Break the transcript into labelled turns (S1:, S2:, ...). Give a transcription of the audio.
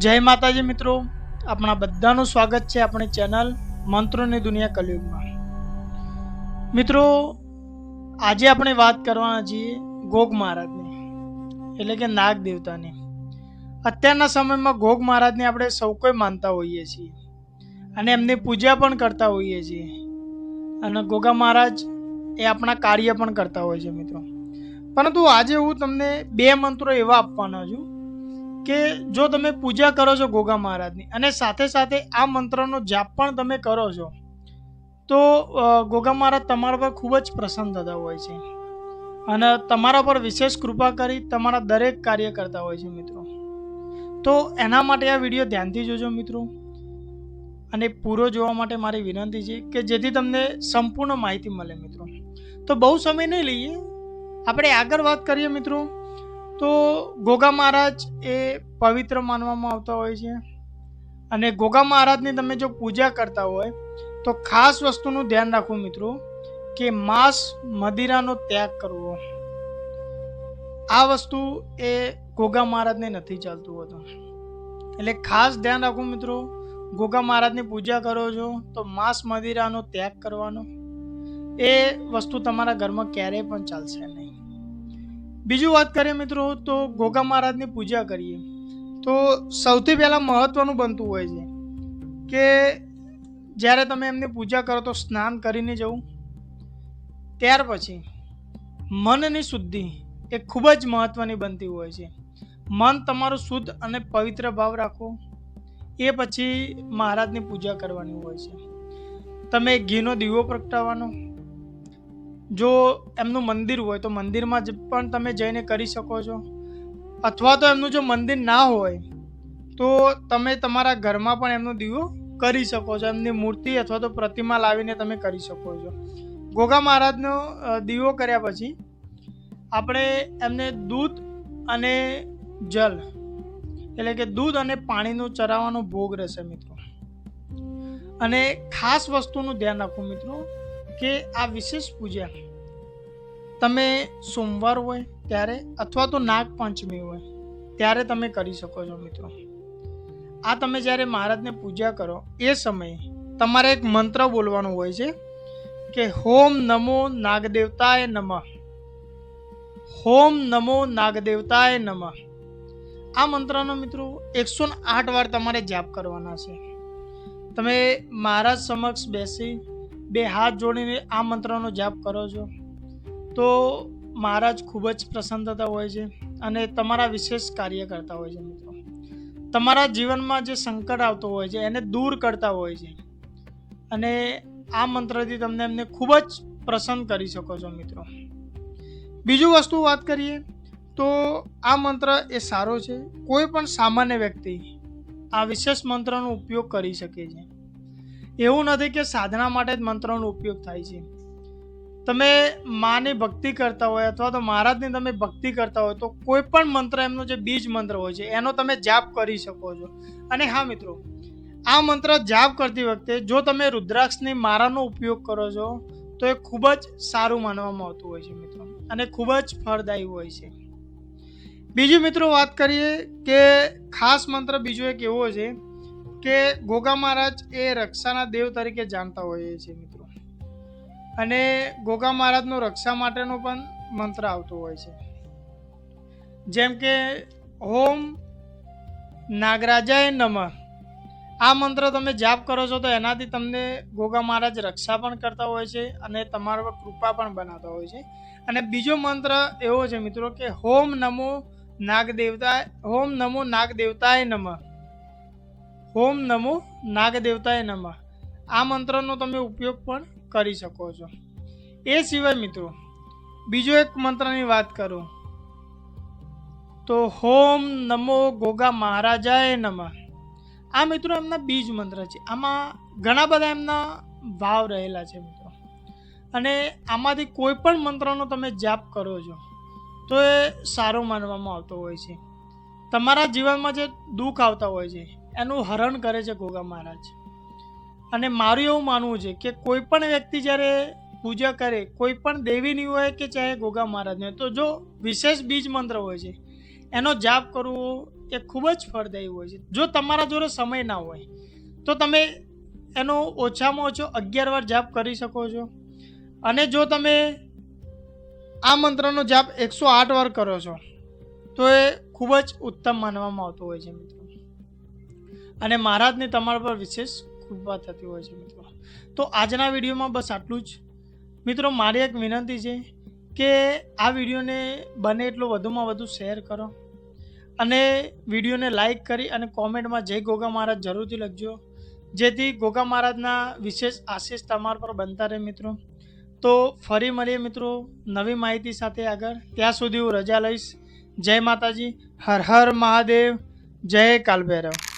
S1: જય માતાજી મિત્રો, આપણા બધાનું સ્વાગત છે આપણી ચેનલ મંત્રોની દુનિયા કલયુગમાં. મિત્રો, આજે આપણે વાત કરવાના છીએ ગોગ મહારાજની, એટલે કે નાગ દેવતાની. અત્યારના સમયમાં ગોગ મહારાજને આપણે સૌ કોઈ માનતા હોઈએ છીએ અને એમની પૂજા પણ કરતા હોઈએ છીએ, અને ગોગા મહારાજ એ આપણા કાર્ય પણ કરતા હોય છે મિત્રો. પરંતુ આજે હું તમને બે મંત્રો એવા આપવાના છું કે જો તમે પૂજા કરો છો ગોગા મહારાજની અને સાથે સાથે આ મંત્રનો જાપ પણ તમે કરો છો તો ગોગા મહારાજ તમારા પર ખૂબ જ પ્રસન્ન થતા હોય છે અને તમારા પર વિશેષ કૃપા કરી તમારા દરેક કાર્ય કરતા હોય છે મિત્રો. તો એના માટે આ વિડીયો ધ્યાનથી જોજો મિત્રો, અને પૂરો જોવા માટે મારી વિનંતી છે કે જેથી તમને સંપૂર્ણ માહિતી મળે મિત્રો. તો બહુ સમય નહીં લઈએ, આપણે આગળ વાત કરીએ મિત્રો. તો ગોગા મહારાજ એ પવિત્ર માનવામાં આવતા હોય છે, અને ગોગા મહારાજની તમે જો પૂજા કરતા હોય તો ખાસ વસ્તુનું ધ્યાન રાખવું મિત્રો કે માંસ મદિરાનો ત્યાગ કરવો. આ વસ્તુ એ ગોગા મહારાજને નથી ચાલતું હોતું, એટલે ખાસ ધ્યાન રાખવું મિત્રો. ગોગા મહારાજની પૂજા કરો છો તો માંસ મદિરાનો ત્યાગ કરવાનો, એ વસ્તુ તમારા ઘરમાં ક્યારેય પણ ચાલશે નહીં. બીજું વાત કરીએ મિત્રો, તો ગોગા મહારાજની પૂજા કરીએ તો સૌથી પહેલાં મહત્વનું બનતું હોય છે કે જ્યારે તમે એમની પૂજા કરો તો સ્નાન કરીને જવું. ત્યાર પછી મનની શુદ્ધિ એ ખૂબ જ મહત્વની બનતી હોય છે. મન તમારું શુદ્ધ અને પવિત્ર ભાવ રાખો, એ પછી મહારાજની પૂજા કરવાની હોય છે. તમે ઘીનો દીવો પ્રગટાવવાનો, જો એમનું મંદિર હોય તો મંદિરમાં પણ તમે જઈને કરી શકો છો, અથવા તો એમનું જો મંદિર ના હોય તો તમે તમારા ઘરમાં પણ એમનો દીવો કરી શકો છો. એમની મૂર્તિ અથવા તો પ્રતિમા લાવીને તમે કરી શકો છો. ગોગા મહારાજનો દીવો કર્યા પછી આપણે એમને દૂધ અને જલ, એટલે કે દૂધ અને પાણીનો ચડાવવાનો ભોગ રહેશે મિત્રો. અને ખાસ વસ્તુનું ધ્યાન રાખવું મિત્રો કે આ વિશેષ પૂજા તમે સોમવાર હોય ત્યારે અથવા તો નાગપંચમી હોય ત્યારે તમે કરી શકો છો મિત્રો. આ તમે જ્યારે મહારાજને પૂજા કરો એ સમયે તમારે એક મંત્ર બોલવાનો હોય છે કે હોમ નમો નાગદેવતાય નમઃ, હોમ નમો નાગદેવતાય નમઃ. આ મંત્રનો મિત્રો 108 વાર તમારે જાપ કરવાના છે. તમે મહારાજ સમક્ષ બેસી બે હાથ જોડીને આ મંત્રનો જાપ કરો છો તો મહારાજ ખૂબ જ પ્રસન્ન થતા હોય છે અને તમારા વિશેષ કાર્ય કરતા હોય છે મિત્રો. તમારા જીવનમાં જે સંકટ આવતો હોય છે એને દૂર કરતા હોય છે, અને આ મંત્રથી તમને એમને ખૂબ જ પ્રસન્ન કરી શકો છો મિત્રો. બીજું વસ્તુ વાત કરીએ તો આ મંત્ર એ સારો છે, કોઈ પણ સામાન્ય વ્યક્તિ આ વિશેષ મંત્રનો ઉપયોગ કરી શકે છે. એવું નથી કે સાધના માટે જ મંત્રનો ઉપયોગ થાય છે. તમે માની ભક્તિ કરતા હોય અથવા તો મહારાજની તમે ભક્તિ કરતા હોય તો કોઈ પણ મંત્ર, એમનો જે બીજ મંત્ર હોય છે એનો તમે જાપ કરી શકો છો. અને હા મિત્રો, આ મંત્ર જાપ કરતી વખતે જો તમે રુદ્રાક્ષની માળાનો ઉપયોગ કરો છો તો એ ખૂબ જ સારું માનવામાં આવતું હોય છે મિત્રો, અને ખૂબ જ ફળદાયી હોય છે. બીજું મિત્રો વાત કરીએ કે ખાસ મંત્ર બીજો એક એવો છે કે ગોગા મહારાજ એ રક્ષાના દેવ તરીકે જાણતા હોઈએ છીએ મિત્રો, અને ગોગા મહારાજનો રક્ષા માટેનો પણ મંત્ર આવતો હોય છે, જેમ કે ઓમ નાગરાજાય નમઃ. આ મંત્ર તમે જાપ કરો છો તો એનાથી તમને ગોગા મહારાજ રક્ષા પણ કરતા હોય છે અને તમારા પર કૃપા પણ બનાવતા હોય છે. અને બીજો મંત્ર એવો છે મિત્રો કે હોમ નમો નાગદેવતાય, હોમ નમો નાગદેવતાય નમઃ, હોમ નમો નાગદેવતાય નમઃ. આ મંત્રનો તમે ઉપયોગ પણ કરી શકો છો. એ સિવાય મિત્રો બીજો એક મંત્રની વાત કરું તો હોમ નમો ગોગા મહારાજાય નમઃ. આ મિત્રો એમના બીજ મંત્ર છે. આમાં ઘણા બધા એમના ભાવ રહેલા છે મિત્રો, અને આમાંથી કોઈ પણ મંત્રનો તમે જાપ કરો છો તો એ સારો માનવામાં આવતો હોય છે. તમારા જીવનમાં જે દુઃખ આવતા હોય છે એનું હરણ કરે છે ગોગા મહારાજ. અને મારું એવું માનવું છે કે કોઈ પણ વ્યક્તિ જ્યારે પૂજા કરે, કોઈ પણ દેવીની હોય કે ચાહે ગોગા મહારાજની, તો જો વિશેષ બીજ મંત્ર હોય છે એનો જાપ કરવો એ ખૂબ જ ફળદાયી હોય છે. જો તમારા જોડે સમય ના હોય તો તમે એનો ઓછામાં ઓછો 11 વાર જાપ કરી શકો છો. અને જો તમે આ મંત્રનો જાપ 108 વાર કરો છો તો એ ખૂબ જ ઉત્તમ માનવામાં આવતો હોય છે મિત્રો. અને મહારાજની તમારા પર વિશેષ કૃપા થતી હોય છે મિત્રો. તો આજના વિડીયોમાં બસ આટલું જ મિત્રો. મારી એક વિનંતી છે કે આ વિડીયોને બને એટલો વધુમાં વધુ શેર કરો અને વિડીયોને લાઈક કરી અને કોમેન્ટમાં જય ગોગા મહારાજ જરૂરથી લખજો, જેથી ગોગા મહારાજના વિશેષ આશીષ તમારા પર બનતા રહે મિત્રો. તો ફરી મળીએ મિત્રો નવી માહિતી સાથે આગળ. ત્યાં સુધી હું રજા લઈશ. જય માતાજી, હર હર મહાદેવ, જય કાલભૈરવ.